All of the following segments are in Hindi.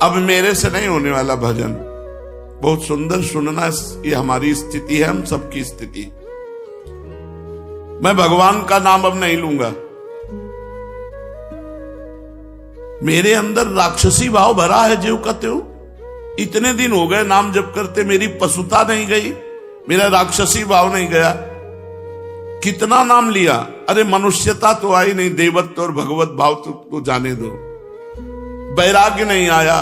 अब मेरे से नहीं होने वाला भजन। बहुत सुंदर सुनना, ये हमारी स्थिति है, हम सबकी स्थिति। मैं भगवान का नाम अब नहीं लूंगा। मेरे अंदर राक्षसी भाव भरा है, ज्यों का त्यों। इतने दिन हो गए नाम जप करते, मेरी पशुता नहीं गई, मेरा राक्षसी भाव नहीं गया। कितना नाम लिया, अरे मनुष्यता तो आई नहीं, देवत्व और भगवत भाव तो जाने दो। वैराग्य नहीं आया,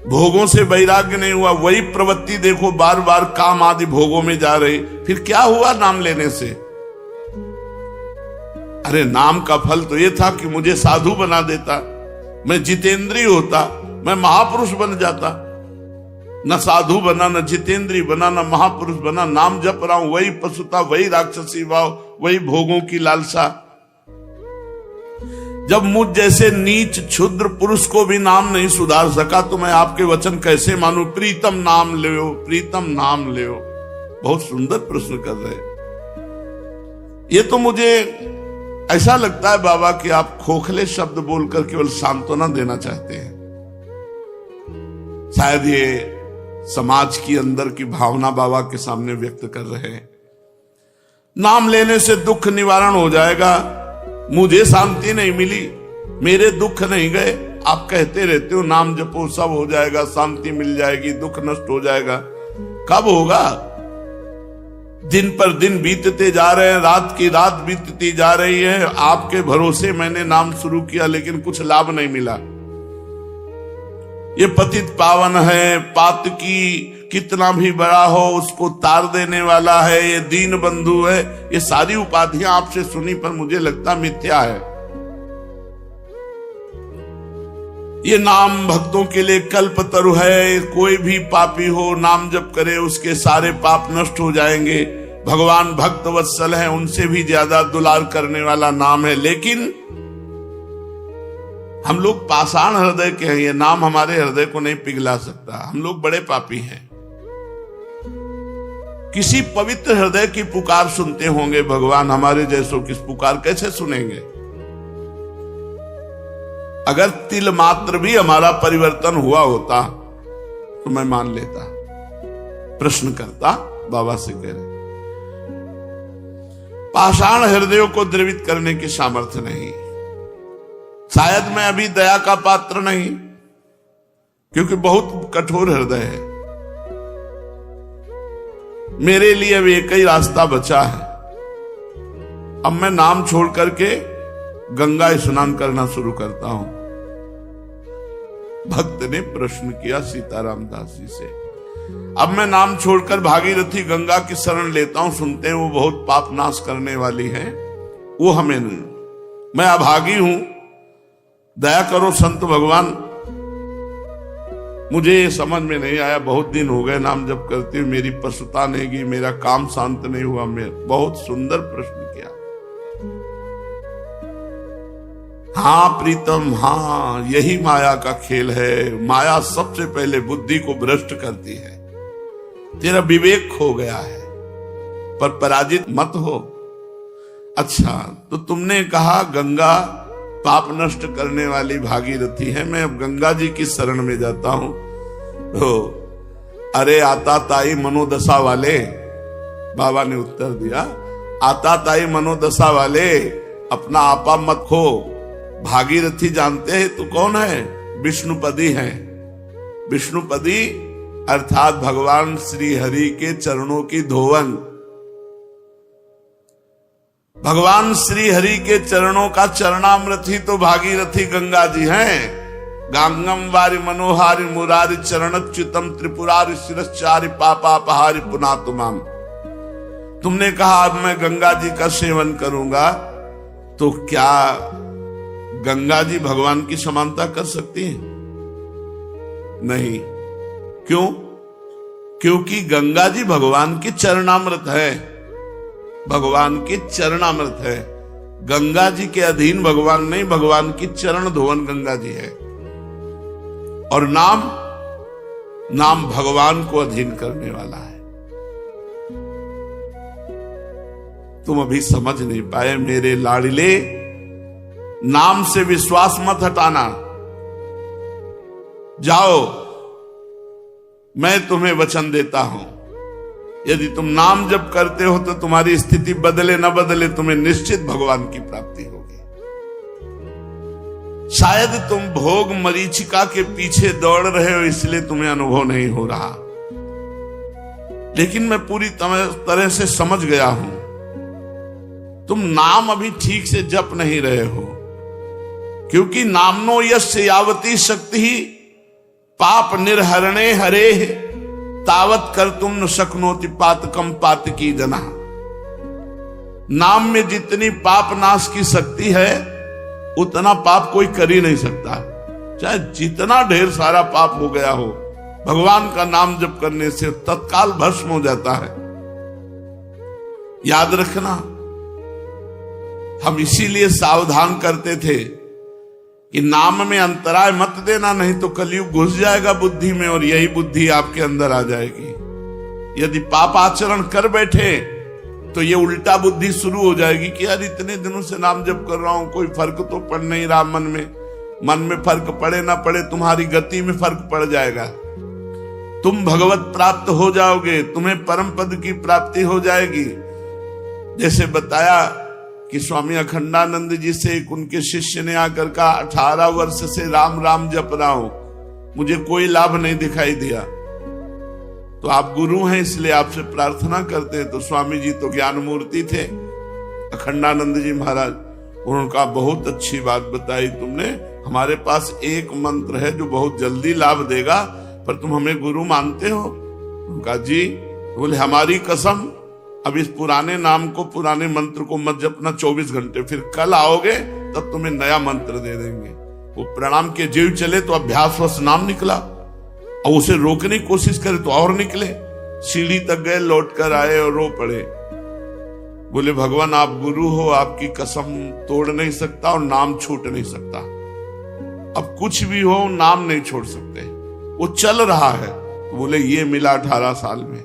भोगों से वैराग्य नहीं हुआ। वही प्रवृत्ति देखो, बार बार काम आदि भोगों में जा रही। फिर क्या हुआ नाम लेने से? अरे नाम का फल तो ये था कि मुझे साधु बना देता, मैं जितेंद्रिय होता, मैं महापुरुष बन जाता। न साधु बना, न जितेंद्रिय बना, न महापुरुष बना। नाम जप रहा हूं, वही पशुता, वही राक्षसी भाव, वही भोगों की लालसा। जब मुझ जैसे नीच क्षुद्र पुरुष को भी नाम नहीं सुधार सका, तो मैं आपके वचन कैसे मानूं? प्रीतम नाम लो, प्रीतम नाम लो। बहुत सुंदर प्रश्न कर रहे। ये तो मुझे ऐसा लगता है बाबा कि आप खोखले शब्द बोलकर केवल सांत्वना देना चाहते हैं। शायद ये समाज की अंदर की भावना बाबा के सामने व्यक्त कर रहे हैं। नाम लेने से दुख निवारण हो जाएगा। मुझे शांति नहीं मिली, मेरे दुख नहीं गए। आप कहते रहते हो नाम जपो सब हो जाएगा, शांति मिल जाएगी, दुख नष्ट हो जाएगा। कब होगा? दिन पर दिन बीतते जा रहे हैं, रात की रात बीतती जा रही है। आपके भरोसे मैंने नाम शुरू किया, लेकिन कुछ लाभ नहीं मिला। ये पतित पावन है, पातकी कितना भी बड़ा हो उसको तार देने वाला है, ये दीन बंधु है। ये सारी उपाधियां आपसे सुनी, पर मुझे लगता मिथ्या है। ये नाम भक्तों के लिए कल्पतरु है। कोई भी पापी हो नाम जप करे, उसके सारे पाप नष्ट हो जाएंगे। भगवान भक्त वत्सल है, उनसे भी ज्यादा दुलार करने वाला नाम है। लेकिन हम लोग पाषाण हृदय के हैं, ये नाम हमारे हृदय को नहीं पिघला सकता। हम लोग बड़े पापी हैं। किसी पवित्र हृदय की पुकार सुनते होंगे भगवान, हमारे जैसों की पुकार कैसे सुनेंगे? अगर तिल मात्र भी हमारा परिवर्तन हुआ होता तो मैं मान लेता। प्रश्न करता, बाबा से कह रहे पाषाण हृदयों को द्रवित करने की सामर्थ्य नहीं। शायद मैं अभी दया का पात्र नहीं, क्योंकि बहुत कठोर हृदय है। मेरे लिए अब एक ही रास्ता बचा है। अब मैं नाम छोड़ करके गंगा स्नान करना शुरू करता हूं। भक्त ने प्रश्न किया सीताराम दास जी से। अब मैं नाम छोड़कर भागीरथी गंगा की शरण लेता हूं। सुनते हैं वो बहुत पाप नाश करने वाली है, वो हमें नहीं। मैं अभागी हूं, दया करो संत भगवान। मुझे ये समझ में नहीं आया, बहुत दिन हो गए नाम जप करते हुए, मेरी पशुता नहीं गई, मेरा काम शांत नहीं हुआ। मैं बहुत सुंदर प्रश्न किया। हाँ प्रीतम, हाँ यही माया का खेल है। माया सबसे पहले बुद्धि को भ्रष्ट करती है। तेरा विवेक खो गया है, पर पराजित मत हो। अच्छा, तो तुमने कहा गंगा पाप नष्ट करने वाली भागीरथी है, मैं अब गंगा जी की शरण में जाता हूं। तो अरे आता ताई मनोदशा वाले, बाबा ने उत्तर दिया, आता ताई मनोदशा वाले, अपना आपा मत खो। भागीरथी जानते हैं तो कौन है? विष्णुपदी है। विष्णुपदी अर्थात भगवान श्री हरि के चरणों की धोवन। भगवान श्री हरि के चरणों का चरणामृत ही तो भागीरथी गंगा जी हैं। गांगम वारि मनोहारि मुरारि चरणच्युतम त्रिपुरारि शिरश्चारि पापापहारि पुनातुमाम। तुमने कहा अब मैं गंगा जी का सेवन करूंगा, तो क्या गंगा जी भगवान की समानता कर सकती है? नहीं। क्यों? क्योंकि गंगा जी भगवान की चरणामृत है। भगवान की चरणामृत है। गंगा जी के अधीन भगवान नहीं, भगवान की चरण धोवन गंगा जी है। और नाम भगवान को अधीन करने वाला है। तुम अभी समझ नहीं पाए मेरे लाडले। नाम से विश्वास मत हटाना। जाओ, मैं तुम्हें वचन देता हूं, यदि तुम नाम जप करते हो तो तुम्हारी स्थिति बदले न बदले, तुम्हें निश्चित भगवान की प्राप्ति होगी। शायद तुम भोग मरीचिका के पीछे दौड़ रहे हो, इसलिए तुम्हें अनुभव नहीं हो रहा, लेकिन मैं पूरी तरह से समझ गया हूं, तुम नाम अभी ठीक से जप नहीं रहे हो, क्योंकि नामनो यस्य यावती शक्ति ही पाप निर्हरणे हरे तावत कर तुम न शक्नोति पातकम पातकी जना। नाम में जितनी पाप नाश की शक्ति है उतना पाप कोई कर ही नहीं सकता, चाहे जितना ढेर सारा पाप हो गया हो, भगवान का नाम जप करने से तत्काल भस्म हो जाता है। याद रखना, हम इसीलिए सावधान करते थे कि नाम में अंतराय मत देना, नहीं तो कलयुग घुस जाएगा बुद्धि में और यही बुद्धि आपके अंदर आ जाएगी। यदि पाप आचरण कर बैठे तो ये उल्टा बुद्धि शुरू हो जाएगी कि यार इतने दिनों से नाम जप कर रहा हूं, कोई फर्क तो पड़ नहीं रहा मन में फर्क पड़े ना पड़े, तुम्हारी गति में फर्क पड़ जाएगा, तुम भगवत प्राप्त हो जाओगे, तुम्हें परम पद की प्राप्ति हो जाएगी। जैसे बताया कि स्वामी अखंडानंद जी से एक उनके शिष्य ने आकर कहा, 18 वर्ष से राम राम जप रहा हूं, मुझे कोई लाभ नहीं दिखाई दिया, तो आप गुरु हैं इसलिए आपसे प्रार्थना करते हैं। तो स्वामी जी तो ज्ञान मूर्ति थे, अखंडानंद जी महाराज, उन्होंने कहा बहुत अच्छी बात बताई तुमने, हमारे पास एक मंत्र है जो बहुत जल्दी लाभ देगा, पर तुम हमें गुरु मानते हो? उनका जी। बोले हमारी कसम, अब इस पुराने नाम को, पुराने मंत्र को मत जपना 24 घंटे, फिर कल आओगे तब तुम्हें नया मंत्र दे देंगे। वो प्रणाम के जीव चले तो अभ्यासवश नाम निकला, और उसे रोकने की कोशिश करे तो और निकले, सीढ़ी तक गए, लौट कर आए और रो पड़े। बोले भगवान आप गुरु हो, आपकी कसम तोड़ नहीं सकता और नाम छूट नहीं सकता, अब कुछ भी हो नाम नहीं छोड़ सकते, वो चल रहा है। तो बोले ये मिला 18 साल में,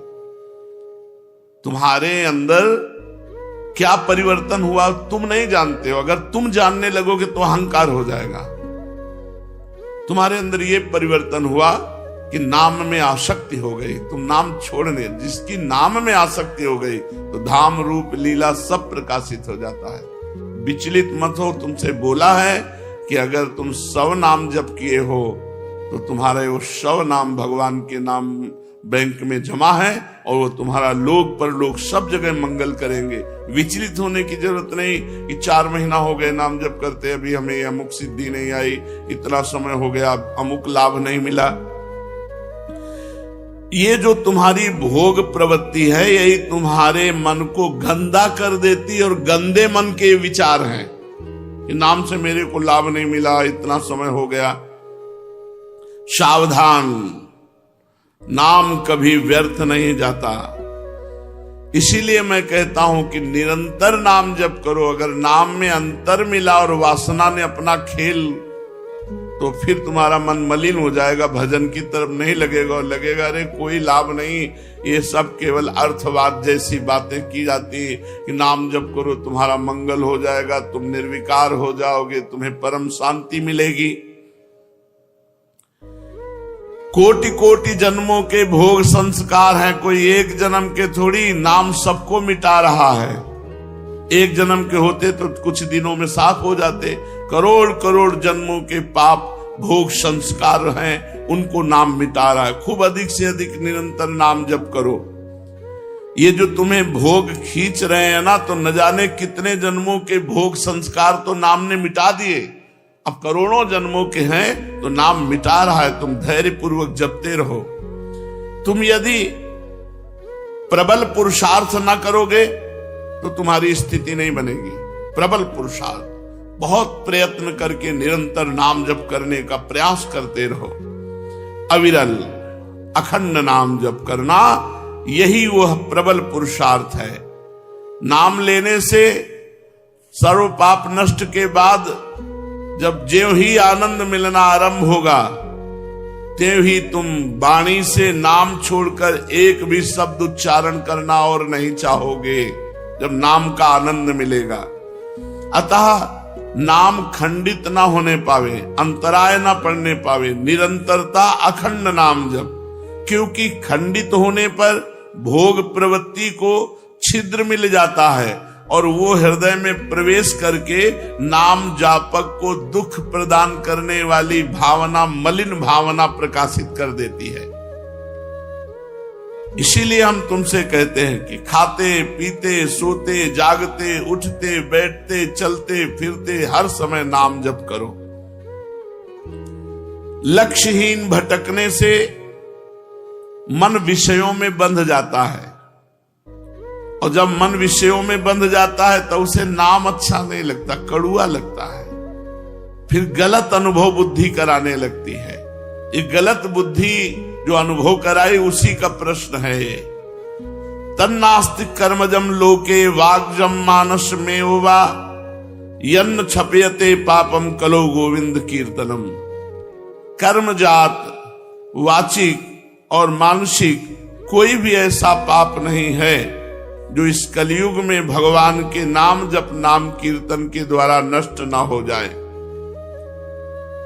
तुम्हारे अंदर क्या परिवर्तन हुआ तुम नहीं जानते हो, अगर तुम जानने लगोगे तो अहंकार हो जाएगा। तुम्हारे अंदर ये परिवर्तन हुआ कि नाम में आसक्ति हो गई, तुम नाम छोड़ने, जिसकी नाम में आसक्ति हो गई तो धाम रूप लीला सब प्रकाशित हो जाता है। विचलित मत हो, तुमसे बोला है कि अगर तुम 100 नाम जप किए हो तो तुम्हारे वो 100 नाम भगवान के नाम बैंक में जमा है और वो तुम्हारा लोक परलोक सब जगह मंगल करेंगे। विचलित होने की जरूरत नहीं कि 4 महीना हो गए नाम जप करते, अभी हमें अमुक सिद्धि नहीं आई, इतना समय हो गया अमुक लाभ नहीं मिला। ये जो तुम्हारी भोग प्रवृत्ति है यही तुम्हारे मन को गंदा कर देती, और गंदे मन के विचार हैं कि नाम से मेरे को लाभ नहीं मिला, इतना समय हो गया। सावधान, नाम कभी व्यर्थ नहीं जाता। इसीलिए मैं कहता हूं कि निरंतर नाम जप करो। अगर नाम में अंतर मिला और वासना ने अपना खेल, तो फिर तुम्हारा मन मलिन हो जाएगा, भजन की तरफ नहीं लगेगा और लगेगा अरे कोई लाभ नहीं, ये सब केवल अर्थवाद जैसी बातें की जाती कि नाम जप करो तुम्हारा मंगल हो जाएगा, तुम निर्विकार हो जाओगे, तुम्हें परम शांति मिलेगी। कोटि कोटि जन्मों के भोग संस्कार हैं, कोई एक जन्म के थोड़ी, नाम सबको मिटा रहा है। एक जन्म के होते तो कुछ दिनों में साफ हो जाते, करोड़ करोड़ जन्मों के पाप भोग संस्कार हैं, उनको नाम मिटा रहा है। खूब अधिक से अधिक निरंतर नाम जप करो। ये जो तुम्हें भोग खींच रहे हैं ना, तो न जाने कितने जन्मों के भोग संस्कार तो नाम ने मिटा दिए, अब करोड़ों जन्मों के हैं तो नाम मिटा रहा है। तुम धैर्य पूर्वक जपते रहो। तुम यदि प्रबल पुरुषार्थ ना करोगे तो तुम्हारी स्थिति नहीं बनेगी। प्रबल पुरुषार्थ, बहुत प्रयत्न करके निरंतर नाम जप करने का प्रयास करते रहो। अविरल अखंड नाम जप करना, यही वह प्रबल पुरुषार्थ है। नाम लेने से सर्व पाप नष्ट के बाद जब ज्यों ही आनंद मिलना आरंभ होगा, त्यों ही तुम वाणी से नाम छोड़कर एक भी शब्द उच्चारण करना और नहीं चाहोगे, जब नाम का आनंद मिलेगा। अतः नाम खंडित ना होने पावे, अंतराय ना पड़ने पावे, निरंतरता अखंड नाम जप। क्योंकि खंडित होने पर भोग प्रवृत्ति को छिद्र मिल जाता है और वो हृदय में प्रवेश करके नाम जापक को दुख प्रदान करने वाली भावना, मलिन भावना प्रकाशित कर देती है। इसीलिए हम तुमसे कहते हैं कि खाते पीते सोते जागते उठते बैठते चलते फिरते हर समय नाम जप करो। लक्ष्यहीन भटकने से मन विषयों में बंध जाता है और जब मन विषयों में बंध जाता है तो उसे नाम अच्छा नहीं लगता, कड़ुआ लगता है, फिर गलत अनुभव बुद्धि कराने लगती है। ये गलत बुद्धि जो अनुभव कराए उसी का प्रश्न है ये। तन्नास्ति कर्मजम लोके वाग्जम मानस में वा यन्न छपयते पापम कलो गोविंद कीर्तनम। कर्मजात वाचिक और मानसिक कोई भी ऐसा पाप नहीं है जो इस कलयुग में भगवान के नाम जप नाम कीर्तन के द्वारा नष्ट ना हो जाए।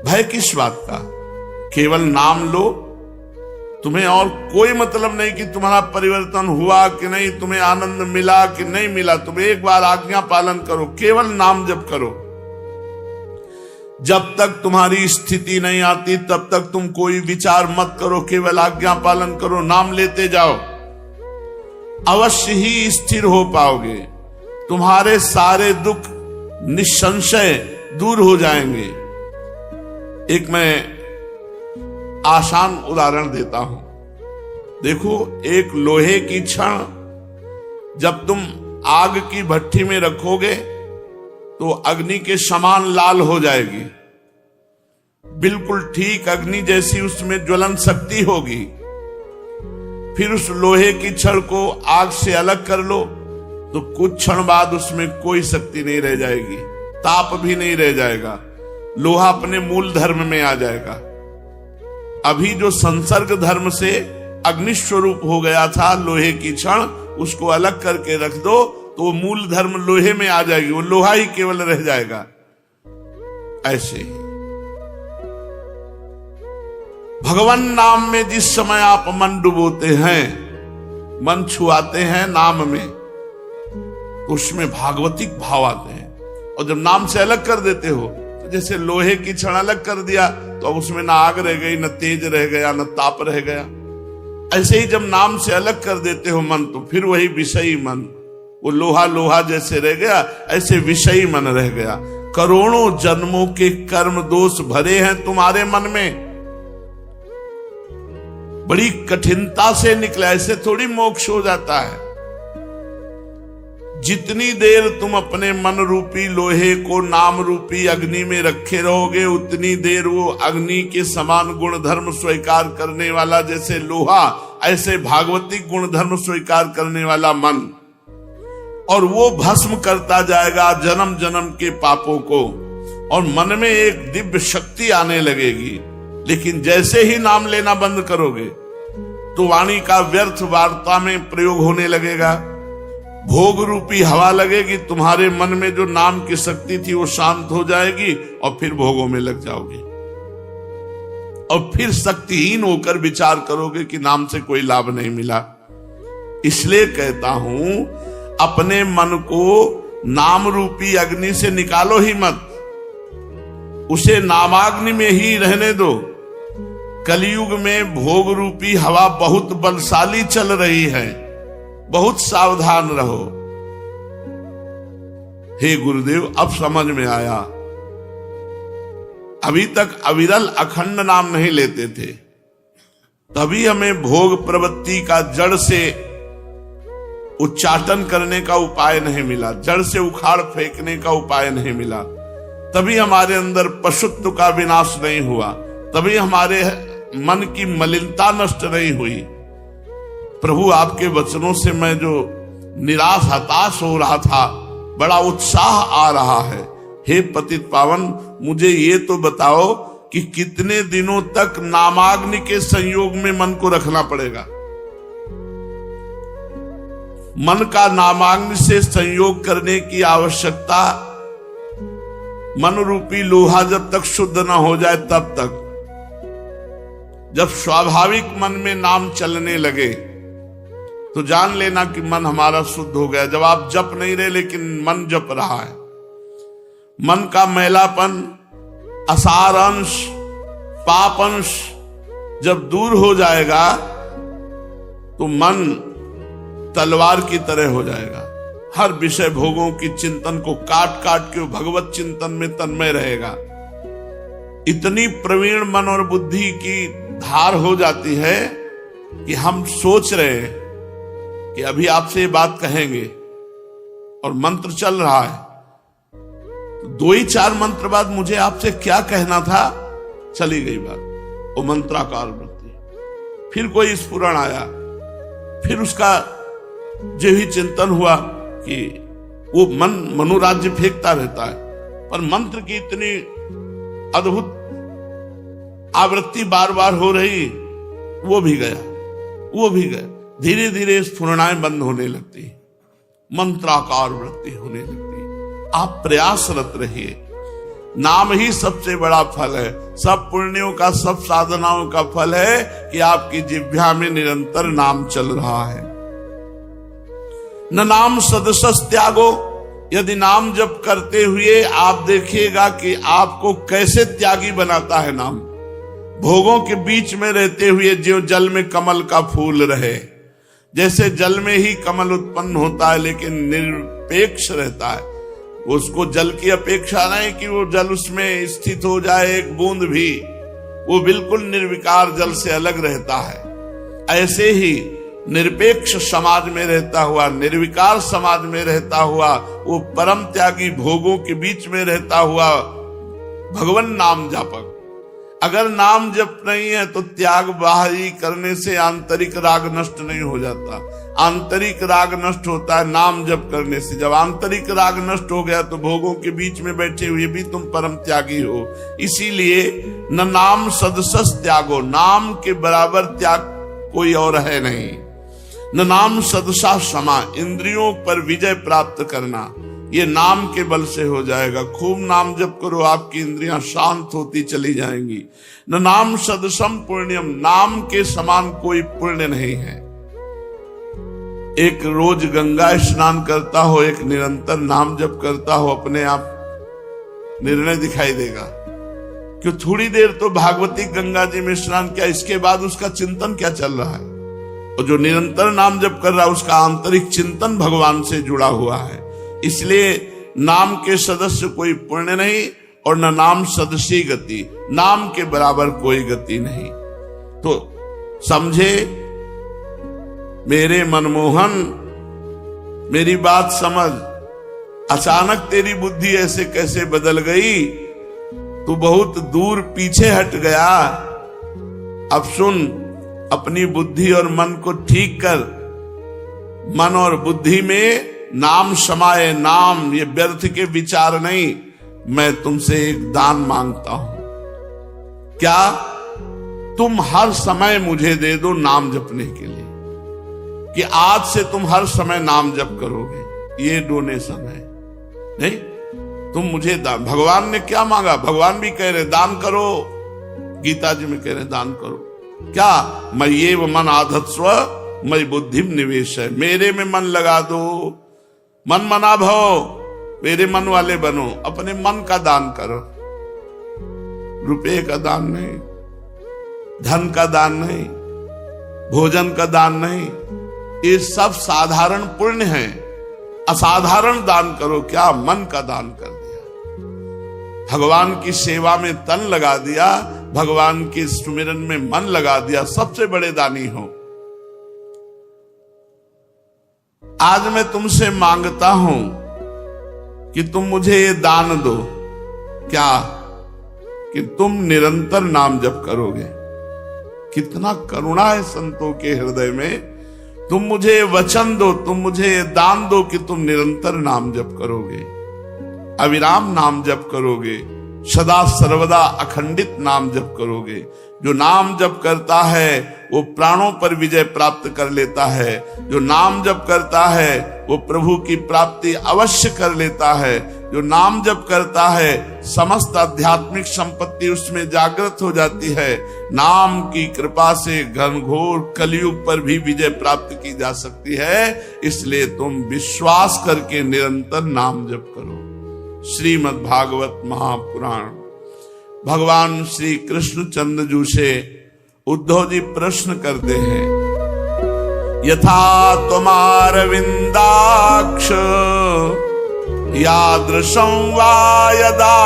भय किस बात का? केवल नाम लो, तुम्हें और कोई मतलब नहीं कि तुम्हारा परिवर्तन हुआ कि नहीं, तुम्हें आनंद मिला कि नहीं मिला। तुम एक बार आज्ञा पालन करो, केवल नाम जप करो। जब तक तुम्हारी स्थिति नहीं आती तब तक तुम कोई विचार मत करो, केवल आज्ञा पालन करो, नाम लेते जाओ। अवश्य ही स्थिर हो पाओगे, तुम्हारे सारे दुख निसंशय दूर हो जाएंगे। एक मैं आसान उदाहरण देता हूं। देखो, एक लोहे की छड़ जब तुम आग की भट्ठी में रखोगे तो अग्नि के समान लाल हो जाएगी, बिल्कुल ठीक अग्नि जैसी उसमें ज्वलन शक्ति होगी। फिर उस लोहे की छड़ को आग से अलग कर लो तो कुछ क्षण बाद उसमें कोई शक्ति नहीं रह जाएगी, ताप भी नहीं रह जाएगा, लोहा अपने मूल धर्म में आ जाएगा। अभी जो संसर्ग धर्म से अग्नि स्वरूप हो गया था लोहे की छड़, उसको अलग करके रख दो तो मूल धर्म लोहे में आ जाएगी, वो लोहा ही केवल रह जाएगा। ऐसे ही भगवान नाम में जिस समय आप मन डुबोते हैं, मन छुआते हैं नाम में, तो उसमें भागवतिक भाव आते हैं। और जब नाम से अलग कर देते हो तो जैसे लोहे की छड़ अलग कर दिया तो अब उसमें ना आग रह गई, न तेज रह गया, न ताप रह गया। ऐसे ही जब नाम से अलग कर देते हो मन, तो फिर वही विषयी मन, वो लोहा लोहा जैसे रह गया, ऐसे विषयी मन रह गया। करोड़ों जन्मों के कर्म दोष भरे हैं तुम्हारे मन में, बड़ी कठिनता से निकला, ऐसे थोड़ी मोक्ष हो जाता है। जितनी देर तुम अपने मन रूपी लोहे को नाम रूपी अग्नि में रखे रहोगे, उतनी देर वो अग्नि के समान गुण धर्म स्वीकार करने वाला जैसे लोहा, ऐसे भागवतिक गुण धर्म स्वीकार करने वाला मन, और वो भस्म करता जाएगा जन्म जन्म के पापों को, और मन में एक दिव्य शक्ति आने लगेगी। लेकिन जैसे ही नाम लेना बंद करोगे तो वाणी का व्यर्थ वार्ता में प्रयोग होने लगेगा, भोग रूपी हवा लगेगी, तुम्हारे मन में जो नाम की शक्ति थी वो शांत हो जाएगी और फिर भोगों में लग जाओगे और फिर शक्तिहीन होकर विचार करोगे कि नाम से कोई लाभ नहीं मिला। इसलिए कहता हूं, अपने मन को नाम रूपी अग्नि से निकालो ही मत, उसे नामाग्नि में ही रहने दो। कलयुग में भोग रूपी हवा बहुत बलशाली चल रही है, बहुत सावधान रहो। हे गुरुदेव, अब समझ में आया। अभी तक अविरल अखंड नाम नहीं लेते थे, तभी हमें भोग प्रवृत्ति का जड़ से उच्चाटन करने का उपाय नहीं मिला, जड़ से उखाड़ फेंकने का उपाय नहीं मिला। तभी हमारे अंदर पशुत्व का विनाश नहीं हुआ, तभी हमारे मन की मलिनता नष्ट नहीं हुई। प्रभु, आपके वचनों से मैं जो निराश हताश हो रहा था, बड़ा उत्साह आ रहा है। हे पतित पावन, मुझे ये तो बताओ कि कितने दिनों तक नामाग्नि के संयोग में मन को रखना पड़ेगा? मन का नामाग्नि से संयोग करने की आवश्यकता मन रूपी लोहा जब तक शुद्ध ना हो जाए तब तक। जब स्वाभाविक मन में नाम चलने लगे तो जान लेना कि मन हमारा शुद्ध हो गया। जब आप जप नहीं रहे लेकिन मन जप रहा है, मन का मैलापन, असार अंश, पाप अंश जब दूर हो जाएगा तो मन तलवार की तरह हो जाएगा। हर विषय भोगों की चिंतन को काट काट के भगवत चिंतन में तन्मय रहेगा। इतनी प्रवीण मन और बुद्धि की धार हो जाती है कि हम सोच रहे हैं कि अभी आपसे ये बात कहेंगे और मंत्र चल रहा है, तो 2 ही 4 मंत्र बाद मुझे आपसे क्या कहना था, चली गई बात। वो मंत्राकार वृत्ति। फिर कोई स्फुरण आया, फिर उसका जो ही चिंतन हुआ कि वो मन मनोराज्य फेंकता रहता है, पर मंत्र की इतनी अद्भुत आवृत्ति बार बार हो रही, वो भी गया। धीरे धीरे स्फुरणाएं बंद होने लगती, मंत्राकार वृत्ति होने लगती। आप प्रयासरत रहिए। नाम ही सबसे बड़ा फल है। सब पुण्यों का, सब साधनाओं का फल है कि आपकी जिह्वा में निरंतर नाम चल रहा है। न नाम सदसस त्यागो। यदि नाम जप करते हुए आप देखिएगा कि आपको कैसे त्यागी बनाता है नाम। भोगों के बीच में रहते हुए जो जल में कमल का फूल रहे, जैसे जल में ही कमल उत्पन्न होता है लेकिन निरपेक्ष रहता है, उसको जल की अपेक्षा नहीं कि वो जल उसमें स्थित हो जाए एक बूंद भी, वो बिल्कुल निर्विकार जल से अलग रहता है। ऐसे ही निरपेक्ष समाज में रहता हुआ, निर्विकार समाज में रहता हुआ, वो परम त्यागी भोगों के बीच में रहता हुआ भगवान नाम जापक। अगर नाम जप नहीं है तो त्याग बाहरी करने से आंतरिक राग नष्ट नहीं हो जाता। आंतरिक राग नष्ट होता है नाम जप करने से। जब आंतरिक राग नष्ट हो गया तो भोगों के बीच में बैठे हुए भी तुम परम त्यागी हो। इसीलिए न नाम सदसस त्यागो। नाम के बराबर त्याग कोई और है नहीं। न नाम सदसा क्षमा। इंद्रियों पर विजय प्राप्त करना ये नाम के बल से हो जाएगा। खूब नाम जप करो, आपकी इंद्रियां शांत होती चली जाएंगी। न नाम सदसम पुण्यम। नाम के समान कोई पुण्य नहीं है। एक रोज गंगा स्नान करता हो, एक निरंतर नाम जप करता हो, अपने आप निर्णय दिखाई देगा। क्यों थोड़ी देर तो भागवती गंगा जी में स्नान किया, इसके बाद उसका चिंतन क्या चल रहा है। और जो निरंतर नाम जप कर रहा है उसका आंतरिक चिंतन भगवान से जुड़ा हुआ है। इसलिए नाम के सदस्य कोई पुण्य नहीं और न नाम सदसी गति। नाम के बराबर कोई गति नहीं। तो समझे मेरे मनमोहन, मेरी बात समझ। अचानक तेरी बुद्धि ऐसे कैसे बदल गई, तू बहुत दूर पीछे हट गया। अब सुन, अपनी बुद्धि और मन को ठीक कर। मन और बुद्धि में नाम समाये। नाम ये व्यर्थ के विचार नहीं। मैं तुमसे एक दान मांगता हूं। क्या? तुम हर समय मुझे दे दो नाम जपने के लिए, कि आज से तुम हर समय नाम जप करोगे। ये डोनेशन है नहीं, तुम मुझे दान। भगवान ने क्या मांगा? भगवान भी कह रहे दान करो। गीता जी में कह रहे दान करो। क्या? मैं ये मन आधत्स्व मई बुद्धि निवेश है। मेरे में मन लगा दो। मन मना भव, मेरे मन वाले बनो। अपने मन का दान करो। रुपए का दान नहीं, धन का दान नहीं, भोजन का दान नहीं। ये सब साधारण पुण्य है। असाधारण दान करो। क्या? मन का दान कर दिया। भगवान की सेवा में तन लगा दिया, भगवान के सुमिरन में मन लगा दिया। सबसे बड़े दानी हो। आज मैं तुमसे मांगता हूं कि तुम मुझे ये दान दो। क्या? कि तुम निरंतर नाम जप करोगे। कितना करुणा है संतों के हृदय में। तुम मुझे वचन दो, तुम मुझे दान दो कि तुम निरंतर नाम जप करोगे, अविराम नाम जप करोगे, सदा सर्वदा अखंडित नाम जप करोगे। जो नाम जप करता है वो प्राणों पर विजय प्राप्त कर लेता है। जो नाम जप करता है वो प्रभु की प्राप्ति अवश्य कर लेता है। जो नाम जप करता है समस्त आध्यात्मिक संपत्ति उसमें जागृत हो जाती है। नाम की कृपा से घनघोर कलयुग पर भी विजय प्राप्त की जा सकती है। इसलिए तुम विश्वास करके निरंतर नाम जप करो। श्रीमद् भागवत महापुराण। भगवान श्री कृष्ण चंद्रजू से उद्धव जी प्रश्न करते हैं, यथा तुमार विंदाक्ष यादृशं वा यदात्मकं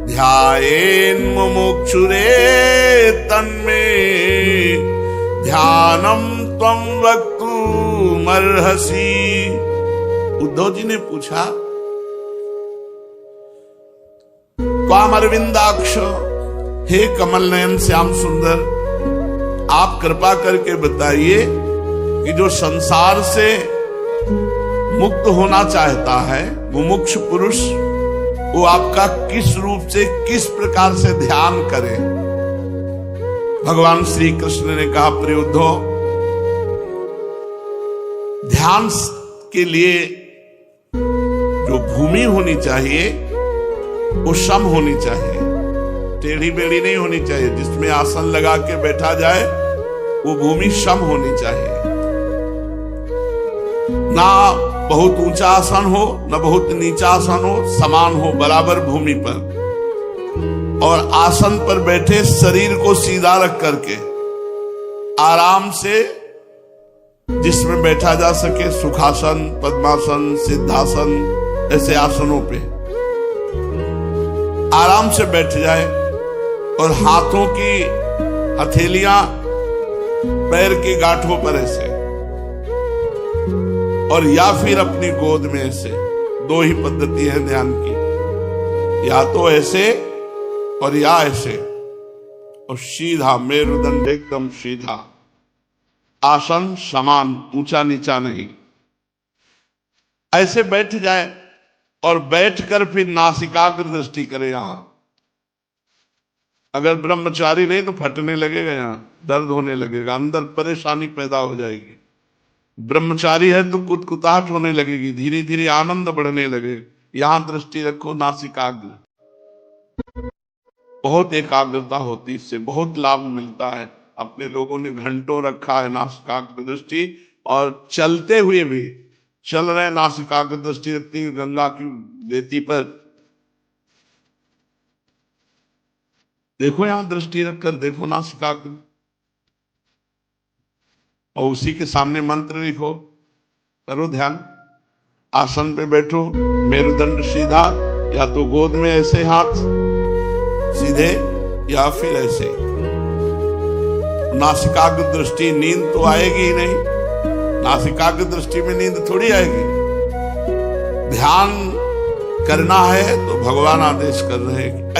ध्यायेन् मुमुक्षुरे तन्मे ध्यानम त्वं वक्तुमर्हसि। उद्धव जी ने पूछा, त्वाम अरविंदाक्ष, हे कमल नयन श्याम सुंदर, आप कृपा करके बताइए कि जो संसार से मुक्त होना चाहता है मुमुक्ष पुरुष, वो आपका किस रूप से किस प्रकार से ध्यान करे। भगवान श्री कृष्ण ने कहा, प्रिय उद्धव, ध्यान के लिए जो भूमि होनी चाहिए वो सम होनी चाहिए, टेढ़ी बेढ़ी नहीं होनी चाहिए। जिसमें आसन लगा के बैठा जाए वो भूमि सम होनी चाहिए। ना बहुत ऊंचा आसन हो न बहुत नीचा आसन हो, समान हो बराबर भूमि पर। और आसन पर बैठे शरीर को सीधा रख करके आराम से जिसमें बैठा जा सके, सुखासन, पद्मासन, सिद्धासन, ऐसे आसनों पे आराम से बैठ जाए और हाथों की हथेलियां पैर की गांठों पर ऐसे, और या फिर अपनी गोद में ऐसे। दो ही पद्धति है ध्यान की, या तो ऐसे और या ऐसे। और सीधा मेरुदंड एकदम सीधा, आसन समान, ऊंचा नीचा नहीं, ऐसे बैठ जाए। और बैठकर फिर नासिकाग्र दृष्टि करे। यहां अगर ब्रह्मचारी नहीं तो फटने लगेगा, यहां दर्द होने लगेगा, अंदर परेशानी पैदा हो जाएगी। ब्रह्मचारी है तो कुतकुताहट होने लगेगी, धीरे धीरे आनंद बढ़ने लगेगा। यहां दृष्टि रखो, नासिकाग्र। बहुत एकाग्रता होती, इससे बहुत लाभ मिलता है। अपने लोगों ने घंटों रखा है नासिकाग्र दृष्टि, और चलते हुए भी चल रहे नासिकाग्र दृष्टि रखती है। गंगा की रेती पर देखो, यहां दृष्टि रखकर देखो नासिकाग्र, और उसी के सामने मंत्र लिखो, करो ध्यान। आसन पे बैठो, मेरुदंड सीधा, या तो गोद में ऐसे हाथ सीधे या फिर ऐसे। नासिकाग्र दृष्टि, नींद तो आएगी ही नहीं। नासिकाग्र दृष्टि में नींद थोड़ी आएगी। ध्यान करना है तो भगवान आदेश कर रहे हैं।